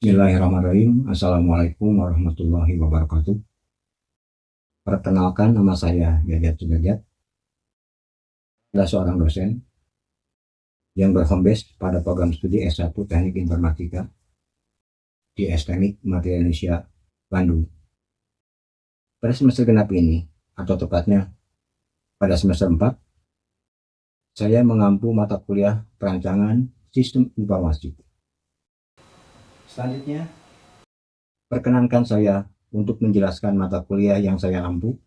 Bismillahirrahmanirrahim. Assalamualaikum warahmatullahi wabarakatuh. Perkenalkan, nama saya Yayat Sudrajat, adalah seorang dosen yang berhome base pada program studi S1 Teknik Informatika di STMIK Material Indonesia, Bandung. Pada semester genap ini, atau tepatnya pada semester 4, saya mengampu mata kuliah perancangan sistem informasi. Selanjutnya, perkenankan saya untuk menjelaskan mata kuliah yang saya ampu,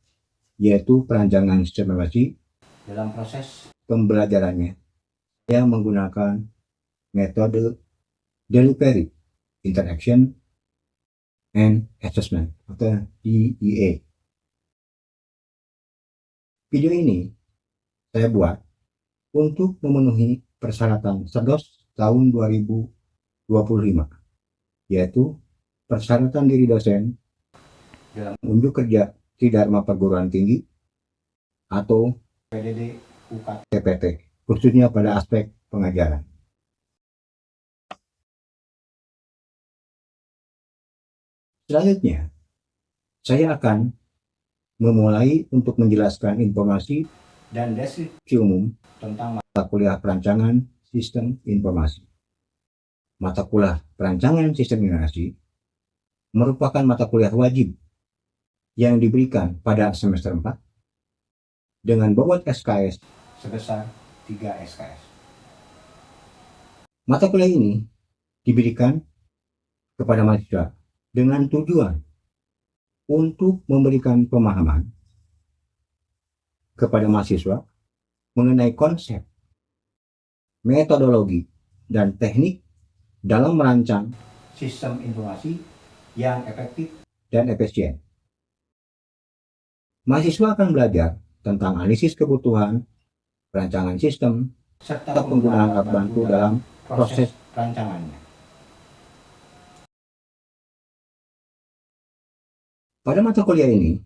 yaitu perancangan sistem informasi. Dalam proses pembelajarannya, saya menggunakan metode Delivery, Interaction, and Assessment atau DIA. Video ini saya buat untuk memenuhi persyaratan SEDOS tahun 2025, yaitu persyaratan diri dosen dalam unjuk kerja Tridharma Perguruan Tinggi atau PDD UKT TPT, khususnya pada aspek pengajaran. Selanjutnya, saya akan memulai untuk menjelaskan informasi dan deskripsi umum tentang mata kuliah perancangan sistem informasi. Mata kuliah perancangan sistem informasi merupakan mata kuliah wajib yang diberikan pada semester 4 dengan bobot SKS sebesar 3 SKS. Mata kuliah ini diberikan kepada mahasiswa dengan tujuan untuk memberikan pemahaman kepada mahasiswa mengenai konsep, metodologi, dan teknik dalam merancang sistem informasi yang efektif dan efisien. Mahasiswa akan belajar tentang analisis kebutuhan, perancangan sistem, serta penggunaan alat bantu dalam proses perancangannya. Pada mata kuliah ini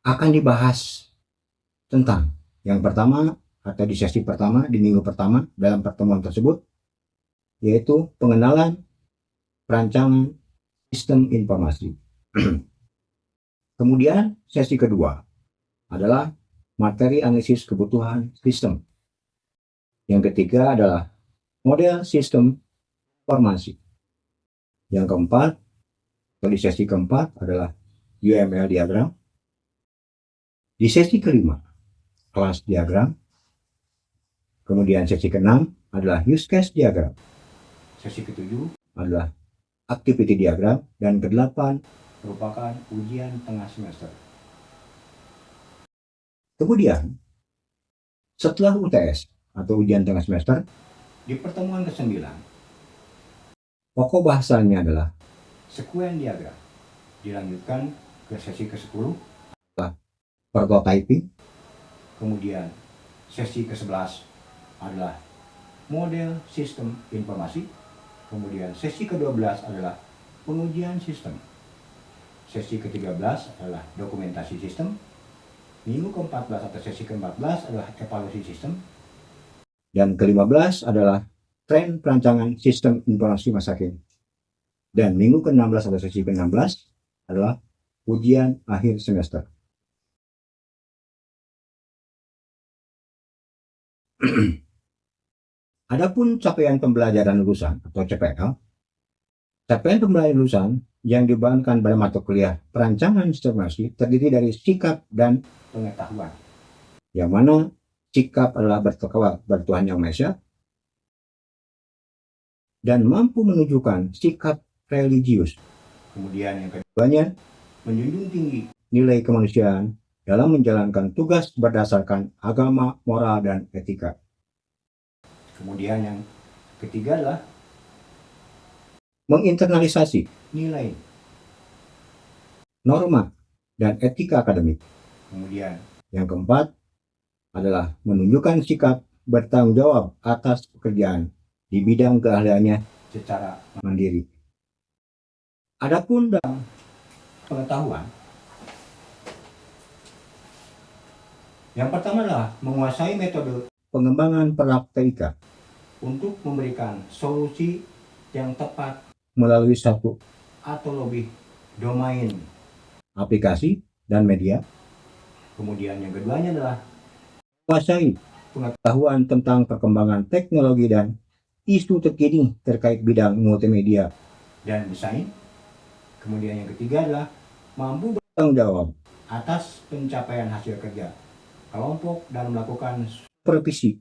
akan dibahas tentang yang pertama atau di sesi pertama, di minggu pertama dalam pertemuan tersebut, yaitu pengenalan perancangan sistem informasi. Kemudian sesi kedua adalah materi analisis kebutuhan sistem. Yang ketiga adalah model sistem informasi. Yang keempat, atau di sesi keempat adalah UML diagram. Di sesi kelima, kelas diagram. Kemudian sesi keenam adalah use case diagram. Sesi ketujuh adalah activity diagram. Dan kedelapan merupakan ujian tengah semester. Kemudian, setelah UTS atau ujian tengah semester, di pertemuan ke-9, pokok bahasanya adalah sekuen diagram. Dilanjutkan ke sesi ke-10 adalah prototyping. Kemudian sesi ke-11 adalah model sistem informasi. Kemudian sesi ke-12 adalah pengujian sistem. Sesi ke-13 adalah dokumentasi sistem. Minggu ke-14 atau sesi ke-14 adalah evaluasi sistem. Dan ke-15 adalah tren perancangan sistem informasi masa kini. Dan minggu ke-16 atau sesi ke-16 adalah ujian akhir semester. Adapun capaian pembelajaran lulusan atau CPL, capaian pembelajaran lulusan yang dibebankan pada mata kuliah perancangan sistem informasi terdiri dari sikap dan pengetahuan, yang mana sikap adalah bertakwa pada Tuhan Yang Maha Esa dan mampu menunjukkan sikap religius. Kemudian yang keduanya menjunjung tinggi nilai kemanusiaan dalam menjalankan tugas berdasarkan agama, moral, dan etika. Kemudian yang ketiga adalah menginternalisasi nilai, norma, dan etika akademik. Kemudian yang keempat adalah menunjukkan sikap bertanggung jawab atas pekerjaan di bidang keahliannya secara mandiri. Adapun dalam pengetahuan, yang pertama adalah menguasai metode pengembangan praktika untuk memberikan solusi yang tepat melalui satu atau lebih domain aplikasi dan media. Kemudian yang keduanya adalah menguasai pengetahuan tentang perkembangan teknologi dan isu terkini terkait bidang multimedia dan desain. Kemudian yang ketiga adalah mampu bertanggung jawab atas pencapaian hasil kerja kelompok dan melakukan supervisi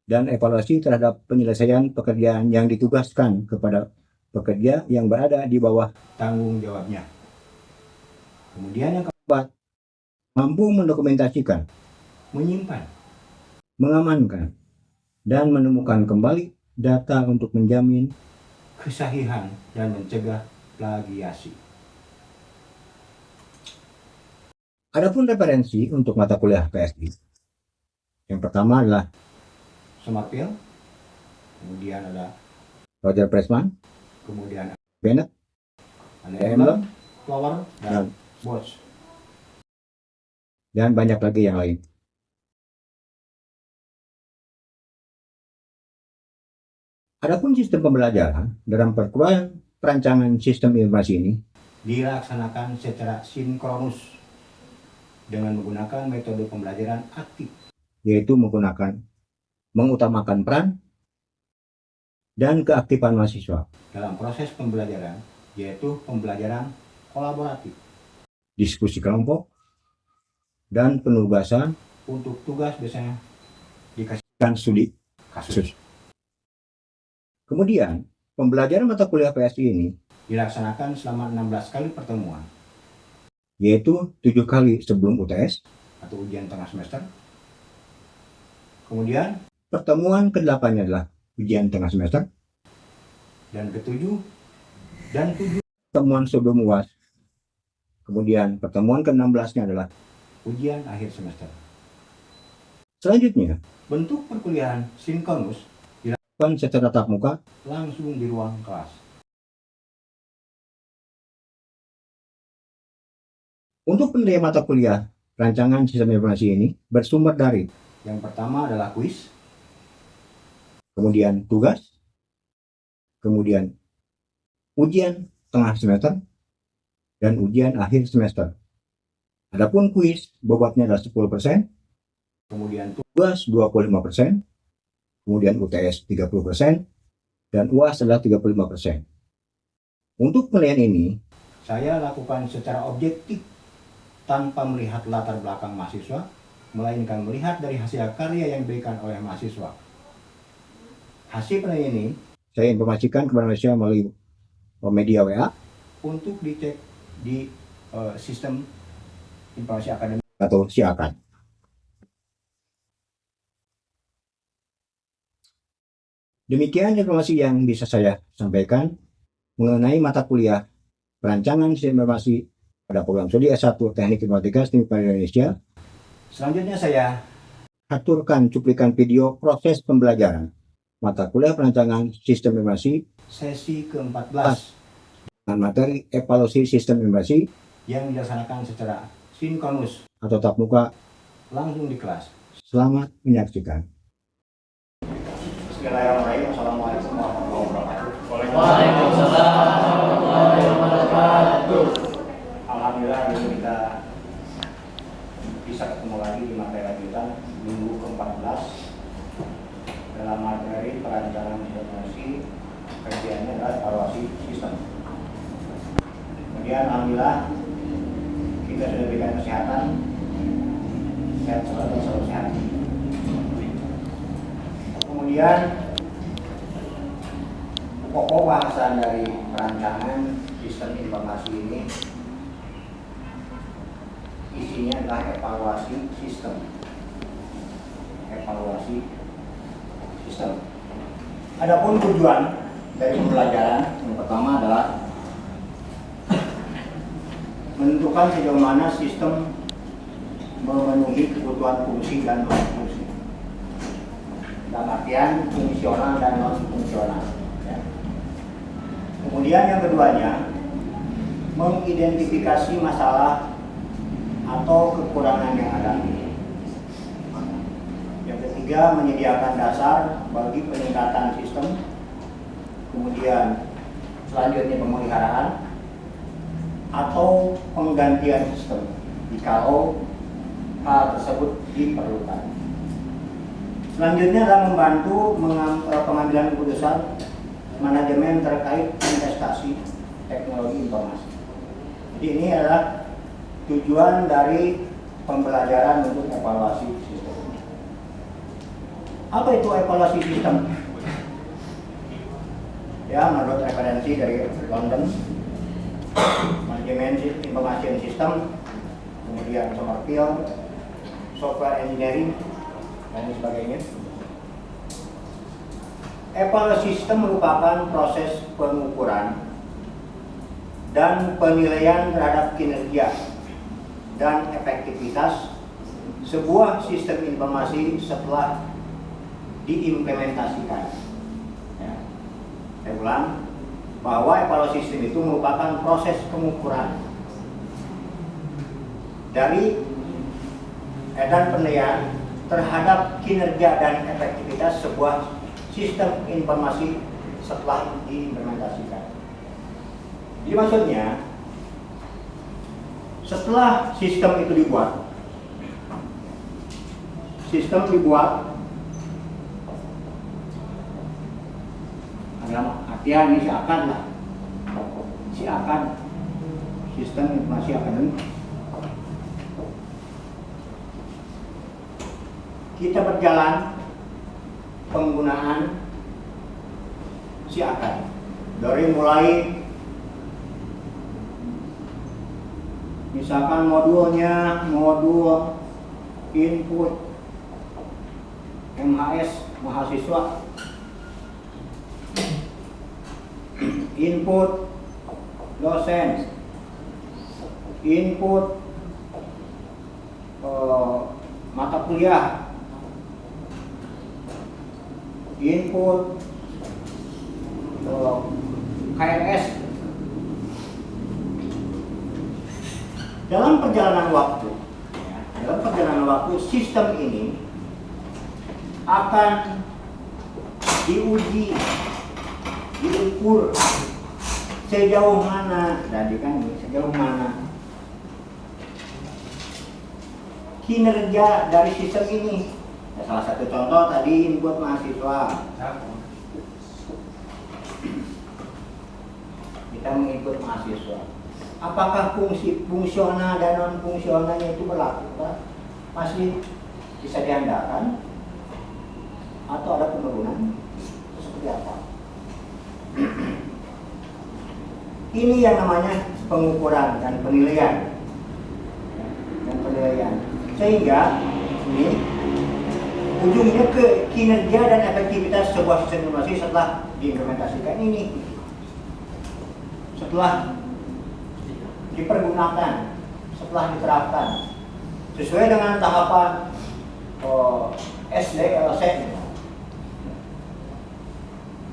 dan evaluasi terhadap penyelesaian pekerjaan yang ditugaskan kepada pekerja yang berada di bawah tanggung jawabnya. Kemudian yang keempat, mampu mendokumentasikan, menyimpan, mengamankan, dan menemukan kembali data untuk menjamin kesahihan dan mencegah plagiasi. Adapun referensi untuk mata kuliah PSI, yang pertama adalah Smartfield, kemudian ada Roger Pressman, kemudian Bennett, ada Emblem, Flower, dan Bosch, dan banyak lagi yang lain. Adapun sistem pembelajaran dalam perguruan perancangan sistem informasi ini dilaksanakan secara sinkronus dengan menggunakan metode pembelajaran aktif, yaitu mengutamakan peran dan keaktifan mahasiswa dalam proses pembelajaran, yaitu pembelajaran kolaboratif, diskusi kelompok, dan penugasan untuk tugas biasanya dikasihkan studi kasus. Kemudian, pembelajaran mata kuliah PSI ini dilaksanakan selama 16 kali pertemuan, yaitu 7 kali sebelum UTS atau ujian tengah semester. Kemudian pertemuan ke-8 adalah ujian tengah semester, dan ke-7 pertemuan sebelum UAS. Kemudian pertemuan ke-16 adalah ujian akhir semester. Selanjutnya, bentuk perkuliahan sinkronus dilakukan secara tatap muka langsung di ruang kelas. Untuk penilaian mata kuliah rancangan sistem informasi ini bersumber dari yang pertama adalah kuis, kemudian tugas, kemudian ujian tengah semester, dan ujian akhir semester. Adapun kuis bobotnya adalah 10%, kemudian tugas 25%, kemudian UTS 30%, dan UAS adalah 35%. Untuk penilaian ini, saya lakukan secara objektif tanpa melihat latar belakang mahasiswa, melainkan melihat dari hasil karya yang diberikan oleh mahasiswa. Hasil penilaian ini saya informasikan kepada mahasiswa melalui media WA untuk dicek di sistem informasi akademik atau SIAKAD. Demikian informasi yang bisa saya sampaikan mengenai mata kuliah perancangan sistem informasi pada program studi S1 Teknik Informatika STIM Indonesia. Selanjutnya saya aturkan cuplikan video proses pembelajaran mata kuliah perancangan sistem informasi sesi ke-14 dengan materi evaluasi sistem informasi yang dilaksanakan secara sinkronus atau tatap muka langsung di kelas. Selamat menyaksikan. Bismillahirrahmanirrahim. Assalamualaikum warahmatullahi wabarakatuh. Waalaikumsalam warahmatullahi wabarakatuh. Alhamdulillah kita bisa ketemu lagi di materi lanjutan minggu ke-14 dalam materi perancangan informasi, kerjanya adalah evaluasi sistem. Kemudian alhamdulillah kita sudah berikan kesehatan, sehat selalu sehat. Kemudian pokok bahasan dari perancangan sistem informasi ini isinya adalah evaluasi sistem. Adapun tujuan dari pembelajaran yang pertama adalah menentukan sejauh mana sistem memenuhi kebutuhan fungsi dan non fungsi, dalam artian fungsional dan non fungsional. Kemudian yang keduanya mengidentifikasi masalah atau kekurangan yang ada. Yang ketiga, menyediakan dasar bagi peningkatan sistem. Kemudian selanjutnya pemeliharaan atau penggantian sistem jikalau hal tersebut diperlukan. Selanjutnya adalah membantu pengambilan keputusan manajemen terkait investasi teknologi informasi. Jadi ini adalah tujuan dari pembelajaran untuk evaluasi sistem. Apa itu evaluasi sistem? Ya, menurut referensi dari London, manajemen information system, kemudian Summerfield, software engineering, dan sebagainya. Evaluasi sistem merupakan proses pengukuran dan penilaian terhadap kinerja dan efektivitas sebuah sistem informasi setelah diimplementasikan. Ya. Saya ulang, bahwa evaluasi sistem itu merupakan proses pengukuran dari dan penilaian terhadap kinerja dan efektivitas sebuah sistem informasi setelah diimplementasikan. Jadi maksudnya, setelah sistem itu dibuat, dalam artian ini seakan sistem informasi akademik, kita berjalan penggunaan seakan dari mulai misalkan modulnya modul input MHS mahasiswa, input dosen, input mata kuliah, input KRS. Dalam perjalanan waktu, sistem ini akan diuji, diukur sejauh mana, sejauh mana kinerja dari sistem ini. Ya, salah satu contoh tadi input mahasiswa. Kita menginput mahasiswa. Apakah fungsional dan non fungsionalnya itu berlaku? Masih bisa diandalkan atau ada penurunan? Seperti apa? Ini yang namanya pengukuran dan penilaian. Sehingga ini ujungnya ke kinerja dan efektivitas sebuah sistem informasi setelah diimplementasikan ini, setelah dipergunakan, setelah diterapkan sesuai dengan tahapan SDLC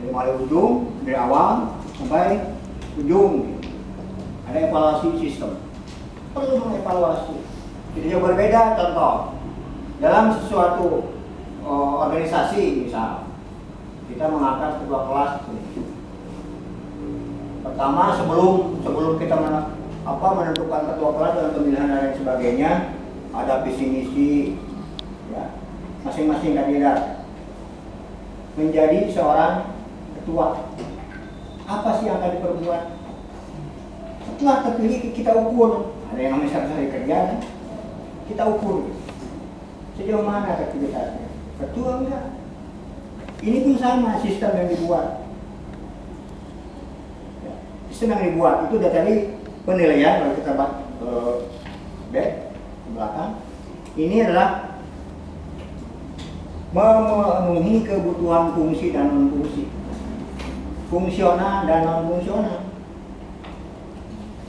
dari mulai ujung, dari awal sampai ujung. Ada evaluasi sistem, perlu mengevaluasi. Jadi yang berbeda, contoh dalam sesuatu organisasi, misal kita mengangkat ketua kelas. Pertama, sebelum kita menentukan ketua kelas dan pemilihan dan lain sebagainya, ada visi misi, ya, masing-masing kandidat menjadi seorang ketua. Apa sih yang akan diperbuat? Setelah terpilih kita ukur, ada yang namanya sehari kerja, kita ukur sejauh mana aktivitasnya, ketua enggak. Ini pun sama sistem yang dibuat. Sistem yang dibuat itu dari penilaian, kalau kita back ke belakang, ini adalah memenuhi kebutuhan fungsi dan non fungsi, fungsional dan non fungsional.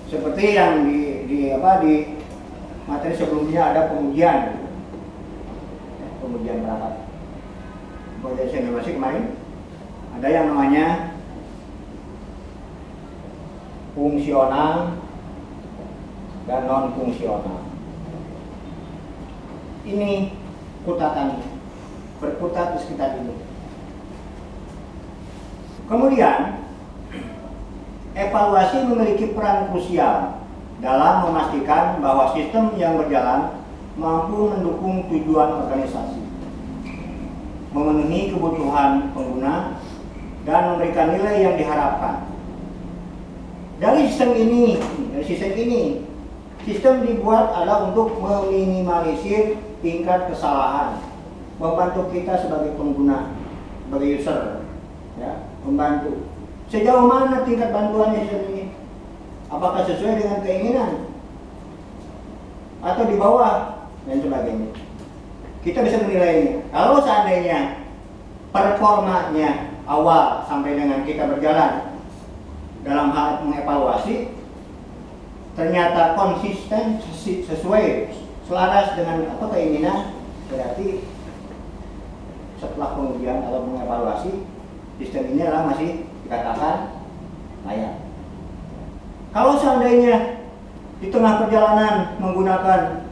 Seperti yang di materi sebelumnya ada pengujian perangkat. Pengujian informasi kemarin ada yang namanya fungsional dan non fungsional. Ini kutatannya berputar di sekitar ini. Kemudian evaluasi memiliki peran krusial dalam memastikan bahwa sistem yang berjalan mampu mendukung tujuan organisasi, memenuhi kebutuhan pengguna, dan memberikan nilai yang diharapkan. Dari sistem ini, sistem dibuat adalah untuk meminimalisir tingkat kesalahan, membantu kita sebagai pengguna, sebagai user, ya, membantu. Sejauh mana tingkat bantuannya sistem ini? Apakah sesuai dengan keinginan atau di bawah dan sebagainya? Kita bisa menilainya. Kalau seandainya performanya awal sampai dengan kita berjalan dalam hal mengevaluasi ternyata konsisten, sesuai, selaras dengan apa keinginan, berarti setelah pengujian atau mengevaluasi sistem ini adalah masih dikatakan layak. Kalau seandainya di tengah perjalanan menggunakan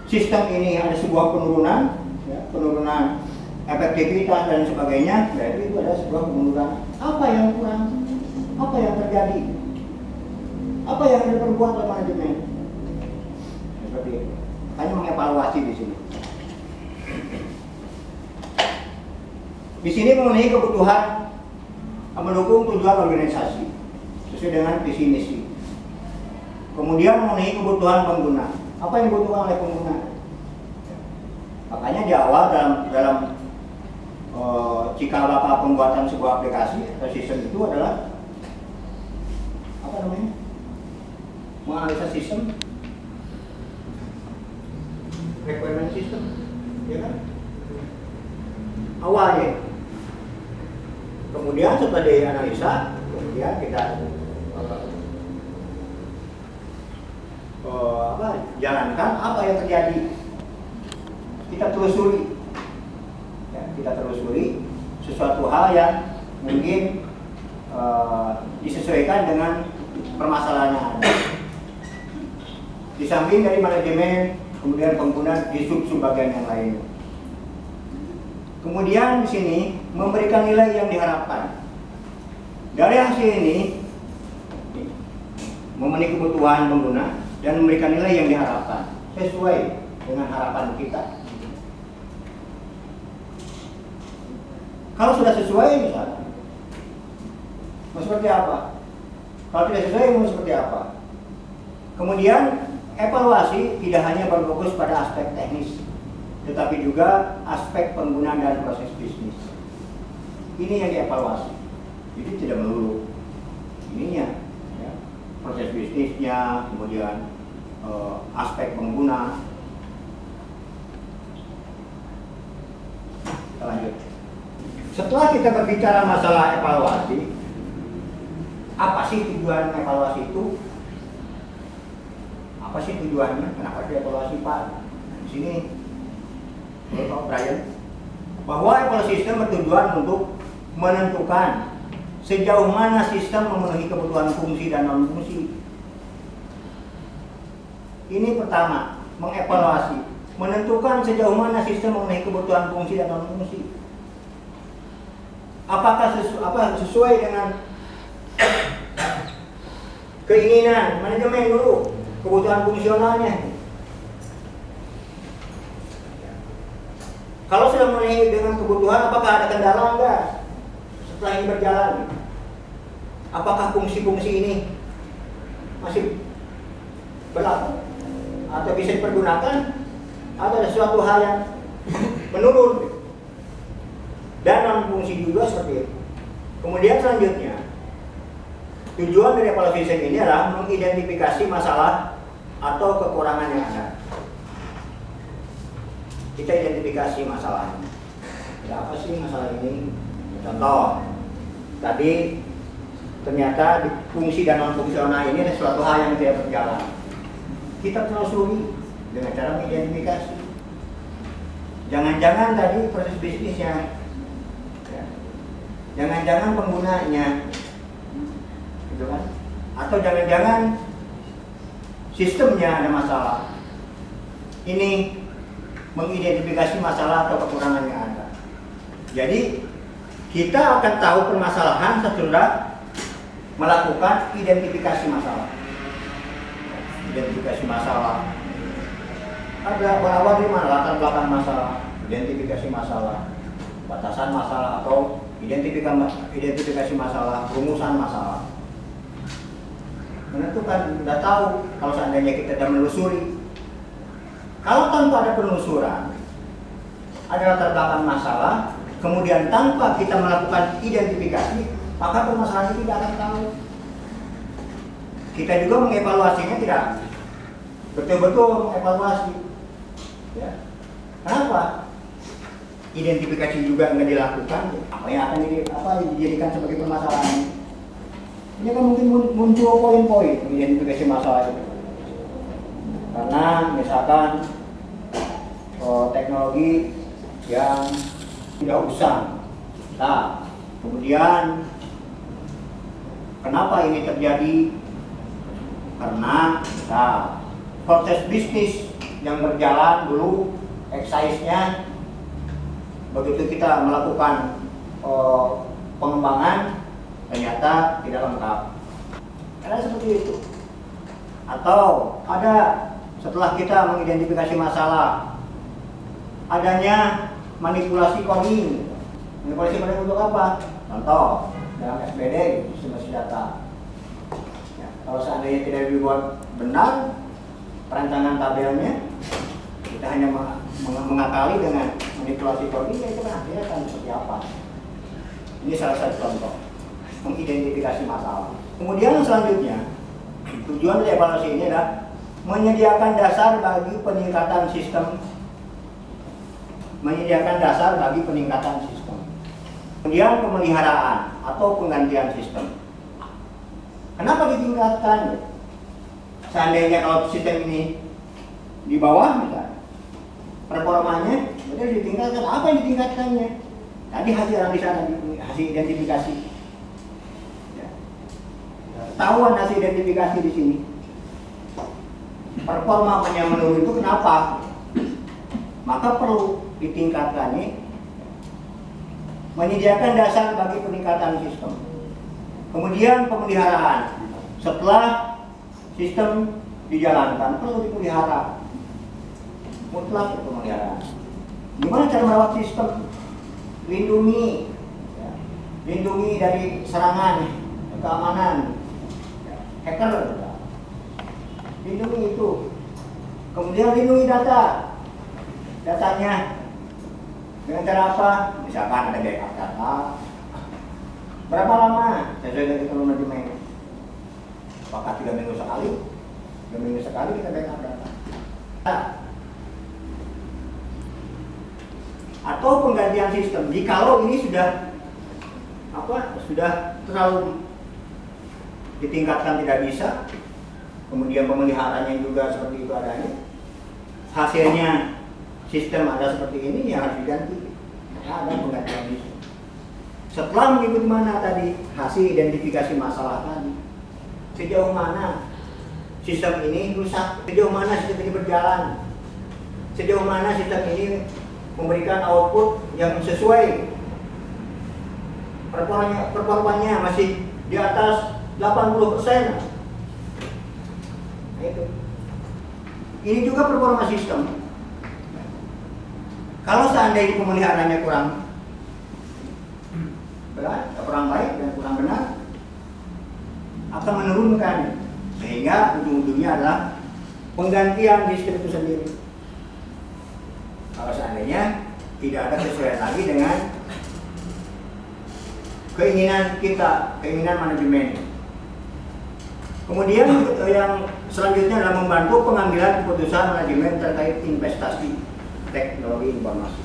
sistem ini ada sebuah penurunan, ya, penurunan efektivitas dan sebagainya, berarti itu ada sebuah penurunan. Apa yang kurang? Apa yang terjadi? Apa yang harus diperbuat oleh manajemen? Seperti itu. Hanya mengevaluasi di sini. Di sini memenuhi kebutuhan mendukung tujuan organisasi sesuai dengan visi misi. Kemudian memenuhi kebutuhan pengguna. Apa yang dibutuhkan oleh pengguna? Makanya di awal dalam cikal bakal pembuatan sebuah aplikasi atau sistem itu adalah apa namanya? Menganalisa sistem, requirement system, ya kan? Awalnya. Kemudian setelah dianalisa, kemudian kita jalankan apa yang terjadi. Kita telusuri, ya, kita telusuri sesuatu hal yang mungkin disesuaikan dengan permasalahan yang ada. Di samping dari manajemen, kemudian pengguna di sub-bagian yang lain. Kemudian di sini memberikan nilai yang diharapkan. Dari hasil ini memenuhi kebutuhan pengguna dan memberikan nilai yang diharapkan sesuai dengan harapan kita. Kalau sudah sesuai misalnya, mau seperti apa? Kalau tidak sesuai mau seperti apa? Kemudian evaluasi tidak hanya berfokus pada aspek teknis, tetapi juga aspek penggunaan dan proses bisnis. Ini yang dievaluasi. Jadi tidak melulu ininya, ya, proses bisnisnya, kemudian aspek pengguna. Kita lanjut. Setelah kita berbicara masalah evaluasi, apa sih tujuan evaluasi itu? Apa sih tujuannya? Kenapa dievaluasi, Pak? Di sini Bapak Brian, bahwa evaluasi sistem bertujuan untuk menentukan sejauh mana sistem memenuhi kebutuhan fungsi dan non fungsi. Ini pertama, mengevaluasi, menentukan sejauh mana sistem memenuhi kebutuhan fungsi dan non fungsi. Apakah sesuai dengan keinginan manajemen dulu, kebutuhan fungsionalnya. Kalau sudah memenuhi dengan kebutuhan, apakah ada kendala enggak setelah ini berjalan? Apakah fungsi-fungsi ini masih berlaku atau bisa dipergunakan, atau ada sesuatu hal yang menurun? Dan non fungsi juga seperti itu. Kemudian selanjutnya, tujuan dari evaluasi sistem ini adalah mengidentifikasi masalah atau kekurangan yang ada. Kita identifikasi masalahnya. Ya, apa sih masalah ini? Contoh, tadi ternyata di fungsi dan non fungsional ini ada suatu hal yang tidak berjalan. Kita telusuri dengan cara mengidentifikasi. Jangan-jangan tadi proses bisnisnya, ya, jangan-jangan penggunanya, gitu kan? Atau jangan-jangan sistemnya ada masalah. Ini mengidentifikasi masalah atau kekurangan yang ada. Jadi kita akan tahu permasalahan setelah melakukan identifikasi masalah. Identifikasi masalah. Ada berawal dari mana latar belakang masalah, identifikasi masalah, batasan masalah atau identifikasi masalah, rumusan masalah. Menentukan, sudah tahu kalau seandainya kita sudah menelusuri. Kalau tanpa ada penelusuran, ada latar belakang masalah, kemudian tanpa kita melakukan identifikasi, maka permasalahan itu tidak akan tahu. Kita juga mengevaluasinya tidak betul-betul mengevaluasi. Ya. Kenapa? Identifikasi juga nggak dilakukan, apa yang akan dijadikan sebagai permasalahan? Ini kan mungkin muncul poin-poin identifikasi masalah itu. Karena misalkan teknologi yang tidak usang. Nah, kemudian kenapa ini terjadi? Karena proses bisnis yang berjalan dulu, excise-nya, begitu kita melakukan pengembangan, ternyata tidak lengkap. Karena seperti itu. Atau ada setelah kita mengidentifikasi masalah, adanya manipulasi coding. Manipulasi coding untuk apa? Contoh, dalam SBD, sistem data. Ya, kalau seandainya tidak dibuat benar perancangan tabelnya, kita hanya mengakali dengan manipulasi coding, itu kan hasilnya akan seperti apa? Ini salah satu contoh mengidentifikasi masalah. Kemudian selanjutnya, tujuan dari evaluasi ini adalah menyediakan dasar bagi peningkatan sistem. Kemudian pemeliharaan atau penggantian sistem. Kenapa ditingkatkan? Seandainya kalau sistem ini di bawah misalnya, performanya sudah ditingkatkan. Apa yang ditingkatkannya? Tadi hasil analisa, hasil identifikasi. Ya. Ketahuan hasil identifikasi di sini. Performanya menurun itu kenapa? Maka perlu ditingkatkannya, menyediakan dasar bagi peningkatan sistem. Kemudian pemeliharaan. Setelah sistem dijalankan, perlu dipelihara. Mutlak pemeliharaan. Gimana cara merawat sistem? Lindungi, ya. Lindungi dari serangan, keamanan, ya. Hacker. Ya. Lindungi itu. Kemudian lindungi datanya. Dengan cara apa? Misalkan ada backup data. Berapa lama? Sesuai dengan itu manajemen. Apakah 3 minggu sekali? 3 minggu sekali kita backup data. Atau penggantian sistem. Jikalau ini sudah terlalu ditingkatkan tidak bisa, kemudian pemeliharaannya juga seperti itu adanya, hasilnya sistem ada seperti ini, yang harus diganti. Ada penggantian sistem. Setelah mengikuti mana tadi hasil identifikasi masalah tadi, sejauh mana sistem ini rusak, sejauh mana sistem ini berjalan, sejauh mana sistem ini memberikan output yang sesuai, performanya masih di atas 80%. Nah, itu. Ini juga performa sistem. Kalau seandainya pemeliharaannya kurang baik dan kurang benar, akan menurunkan, sehingga ujung-ujungnya adalah penggantian sistem itu sendiri. Kalau seandainya tidak ada kesesuaian lagi dengan keinginan kita, keinginan manajemen. Kemudian yang selanjutnya adalah membantu pengambilan keputusan manajemen terkait investasi teknologi informasi.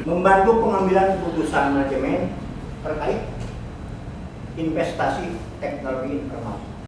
Membantu pengambilan keputusan manajemen terkait investasi teknologi informasi.